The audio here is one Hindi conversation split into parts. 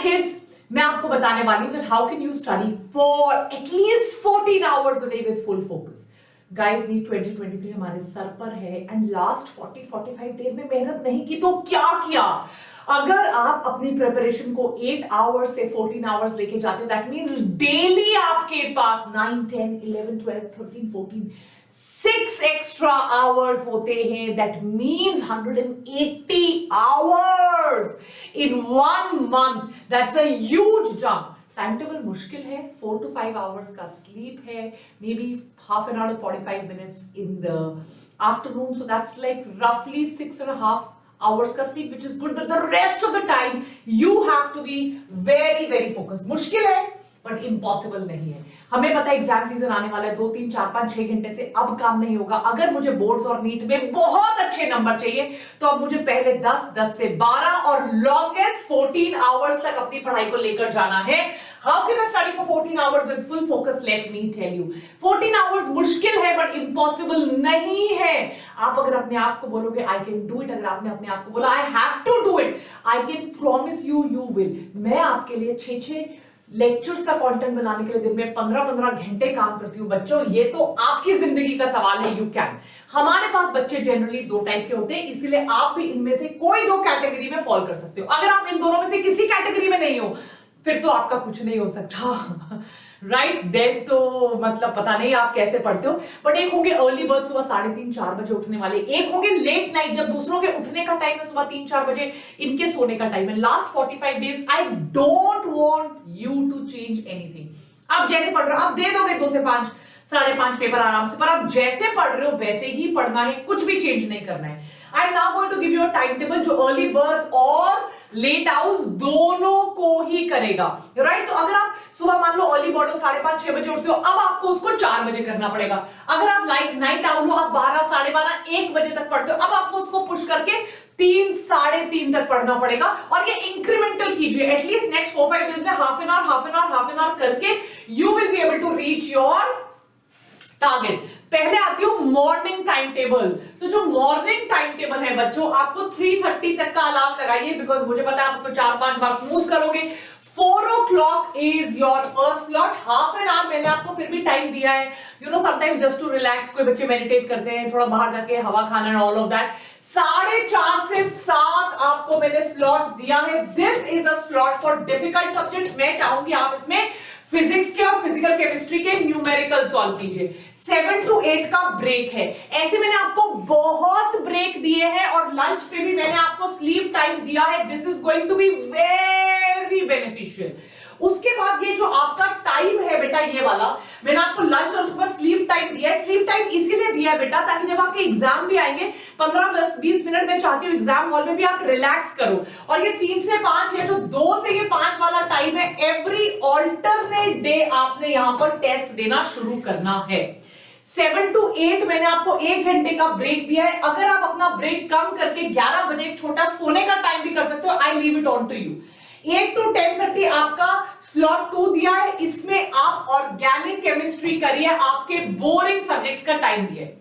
kids, मैं आपको बताने वाली हूं that how can you study for at least 14 hours a day with full focus. Guys, NEET 2023 हमारे सर पर है एंड लास्ट 40-45 डेज में मेहनत नहीं की तो क्या किया? अगर आप अपनी प्रिपरेशन को 8 आवर्स से 14 आवर्स लेके जाते हो, दैट मींस डेली आपके पास 9, 10, 11, 12, 13, 14 6 एक्स्ट्रा आवर्स होते हैं. That means 180 hours in 1 month. That's a huge jump. Time table मुश्किल है, 4 to 5 आवर्स का स्लीप है, may be half an our 45 minutes in the afternoon, so that's like रफली 6.5 hours का sleep, which is good, but the rest of the time you have to be very very focused. मुश्किल है बट इम्पॉसिबल नहीं है. हमें पता है एग्जाम सीजन आने वाला है, 2, 3, 4, 5, 6 घंटे से अब काम नहीं होगा. अगर मुझे बोर्ड्स और नीट में बहुत अच्छे नंबर चाहिए तो अब मुझे पहले 10 से 12 और लॉन्गेस्ट 14 आवर्स तक अपनी पढ़ाई को लेकर जाना है. How can I study for 14 hours with full focus? Let me tell you. 14 hours मुश्किल है बट इम्पॉसिबल नहीं है. आप अगर अपने आप को बोलोगे I can do it, अगर आपने अपने आप को बोला I have to do it, I can promise you, you will. मैं आपके लिए 6 लेक्चर्स का कंटेंट बनाने के लिए दिन में 15 घंटे काम करती हूँ. बच्चों, ये तो आपकी जिंदगी का सवाल है. You can. हमारे पास बच्चे जनरली 2 टाइप के होते हैं, इसलिए आप भी इनमें से कोई 2 कैटेगरी में फॉल कर सकते हो. अगर आप इन दोनों में से किसी कैटेगरी में नहीं हो फिर तो आपका कुछ नहीं हो सकता. राइट देन तो मतलब पता नहीं आप कैसे पढ़ते हो. बट एक होंगे अर्ली बर्ड, सुबह 3:30-4 बजे उठने वाले. एक होंगे लेट नाइट, जब दूसरों के उठने का टाइम है सुबह 3-4 बजे, इनके सोने का टाइम है. Last 45 days I don't want you to change anything. आप जैसे पढ़ रहे हो आप दे दोगे 2 से 5, 5.5 पेपर आराम से, पर आप जैसे पढ़ रहे हो वैसे ही पढ़ना है, कुछ भी चेंज नहीं करना है. I am now going to give you a time table जो अर्ली बर्ड्स और लेट आउट्स दोनों को ही करेगा. राइट तो अगर आप सुबह मान लो अर्ली बर्ड 5:30-6 बजे उठते हो, अब आपको उसको 4 बजे करना पड़ेगा. अगर आप नाइट आउल हो, आप 12, 12:30, 1 बजे तक पढ़ते हो, अब आपको उसको पुश करके 3, 3:30 तक पढ़ना पड़ेगा. और ये इंक्रीमेंटल कीजिए. एटलीस्ट नेक्स्ट 4-5 डेज में हाफ एन आवर करके you will be able to reach your target. पहले आती हूं मॉर्निंग टाइम टेबल. तो जो मॉर्निंग टाइम टेबल है बच्चों, आपको 3:30 तक का अलार्म लगाइए, बिकॉज मुझे पता है आप उसको 4-5 बार स्नूज करोगे. 4 o'clock is your first slot. Half an hour मैंने आपको फिर भी टाइम दिया है. You know sometimes just to relax. कोई बच्चे मेडिटेट करते हैं, थोड़ा बाहर जाके हवा खाना एंड ऑल ऑफ दैट. 4:30 से 7 आपको मैंने स्लॉट दिया है. This is a slot for difficult subjects. मैं चाहूंगी आप इसमें फिजिक्स के और फिजिकल केमिस्ट्री के न्यूमेरिकल सॉल्व कीजिए. 7 to 8 का ब्रेक है. ऐसे मैंने आपको बहुत ब्रेक दिए हैं और लंच पे भी मैंने आपको स्लीप टाइम दिया है. This is going to be very beneficial. उसके बाद ये जो आपका टाइम है बेटा, ये वाला मैंने आपको लंच और उसके बाद स्लीप टाइम दिया है. स्लीप टाइम इसीलिए दिया है बेटा ताकि जब आपके एग्जाम भी आएंगे 15-20 मिनट में चाहती हूँ एग्जाम हॉल में भी आप रिलैक्स करो. और ये 3 से 5 है, तो 2 से ये 5 वाला टाइम है. एवरी ऑल्टरनेट डे आपने यहां पर टेस्ट देना शुरू करना है. 7 to 8 मैंने आपको 1 घंटे का ब्रेक दिया है. अगर आप अपना ब्रेक कम करके 11 बजे एक छोटा सोने का टाइम भी कर सकते हो, I leave it on to you. 8 to 10:30 आपका स्लॉट 2 दिया है. इसमें आप ऑर्गेनिक केमिस्ट्री करिए. आपके बोरिंग सब्जेक्ट्स का टाइम दिया है.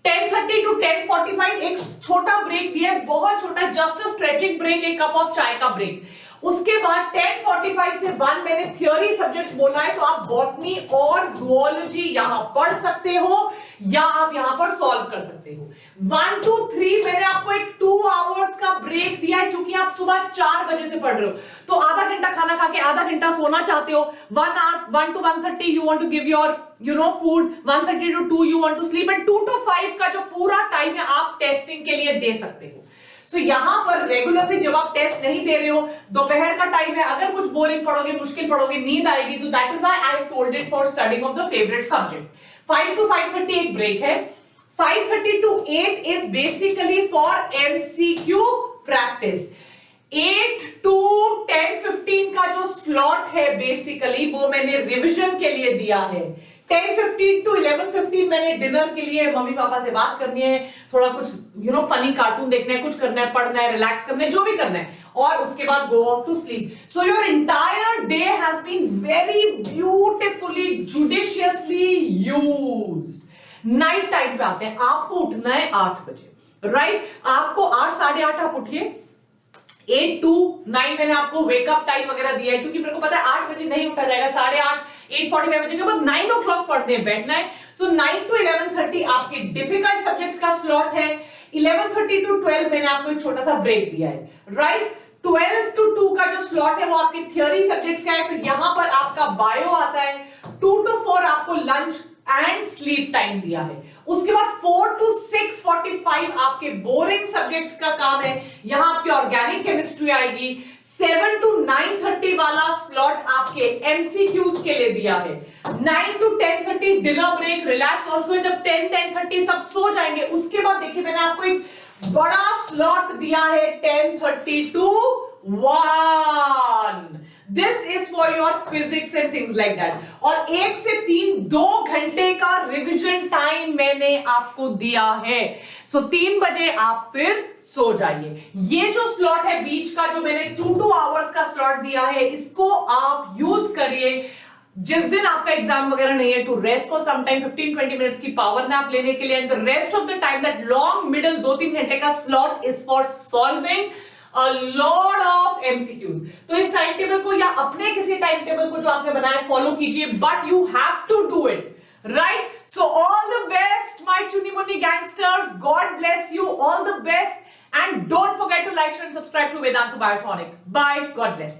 10:30 to 10:45 एक छोटा ब्रेक दिया है, बहुत छोटा, जस्ट अ स्ट्रेचिंग ब्रेक, एक कप ऑफ चाय का ब्रेक. उसके बाद 10:45 से 1 मैंने थियोरी सब्जेक्ट्स बोला है, तो आप बॉटनी और जूलॉजी यहां पढ़ सकते हो या आप यहां पर सॉल्व कर सकते हो. 1 to 3 मैंने आपको एक 2 आवर्स का ब्रेक दिया है, क्योंकि आप सुबह 4 बजे से पढ़ रहे हो, तो आधा घंटा खाना खा के आधा घंटा सोना चाहते हो. 1 to 1:30 you want to give your food. 1:30 to 2 you want to sleep. And 2 to 5 का जो पूरा टाइम है आप टेस्टिंग के लिए दे सकते हो. सो यहां पर रेगुलरली जब आप टेस्ट नहीं दे रहे हो, दोपहर का टाइम है, अगर कुछ बोरिंग पढ़ोगे, मुश्किल पढ़ोगे, नींद आएगी, तो that is why I have told it for studying of the favourite subject. 5 to 5:30 एक ब्रेक है. 5:30 to 8 is basically for MCQ practice. 8 to 10:15 का जो स्लॉट है बेसिकली वो मैंने रिवीजन के लिए दिया है. 10:15 to 11:15 मैंने डिनर के लिए मम्मी पापा से बात करनी है, थोड़ा कुछ फनी कार्टून देखना है, कुछ करना है, पढ़ना है, रिलैक्स करना है, जो भी करना है, और उसके बाद go off to sleep. So your entire day has been very beautifully judiciously used. Night time पे आते हैं. आपको उठना है 8 बजे. राइट आपको 8, 8:30 आप उठिए. 8 to 9 मैंने आपको वेकअप टाइम वगैरह दिया है, क्योंकि मेरे को पता है 8 बजे नहीं उठा जाएगा, 8:30 8:45 बजे के बाद 9 o'clock पढ़ने बैठना है। सो 9 to 11:30 आपके डिफिकल्ट सब्जेक्ट्स का स्लॉट है। 11:30 to 12 मैंने आपको एक छोटा सा ब्रेक दिया है, राइट। 12 to 2 का जो स्लॉट है वो आपके थियोरी सब्जेक्ट्स का है, तो यहां पर आपका बायो आता है। 2 to 4 आपको लंच एंड स्लीप टाइम दिया है। उसके बाद 4 to 6:45 आपके बोरिंग सब्जेक्ट्स का काम है, यहां आपकी ऑर्गेनिक केमिस्ट्री आएगी। 7 to 9:30 वाला स्लॉट आपके एमसीक्यूज के लिए दिया है। 9 to 10:30 डिनर ब्रेक, रिलैक्स, और उसमें जब 10-10:30 सब सो जाएंगे, उसके बाद देखिए मैंने आपको एक बड़ा स्लॉट दिया है 10:30 to 1। This is for your physics and things like that. और 1 से 3 2 घंटे का रिवीजन टाइम मैंने आपको दिया है। सो 3 बजे आप फिर सो जाइए। ये जो स्लॉट है बीच का, जो मैंने 2 आवर्स का स्लॉट दिया है, इसको आप यूज करिए जिस दिन आपका एग्जाम वगैरह नहीं है, to rest for some time, 15-20 minutes की पावर नैप लेने के लिए। And the rest of the time, that long middle 2-3 घंटे का slot is for solving a lot of MCQs। तो इस टाइम टेबल को या अपने किसी टाइम टेबल को जो आपने बनाया फॉलो कीजिए, but you have to do it, right. So all the best my चुन्नी मुन्नी gangsters, God bless you, all the best, and don't forget to like, share and subscribe to Vedantu biotonic. Bye, God bless you.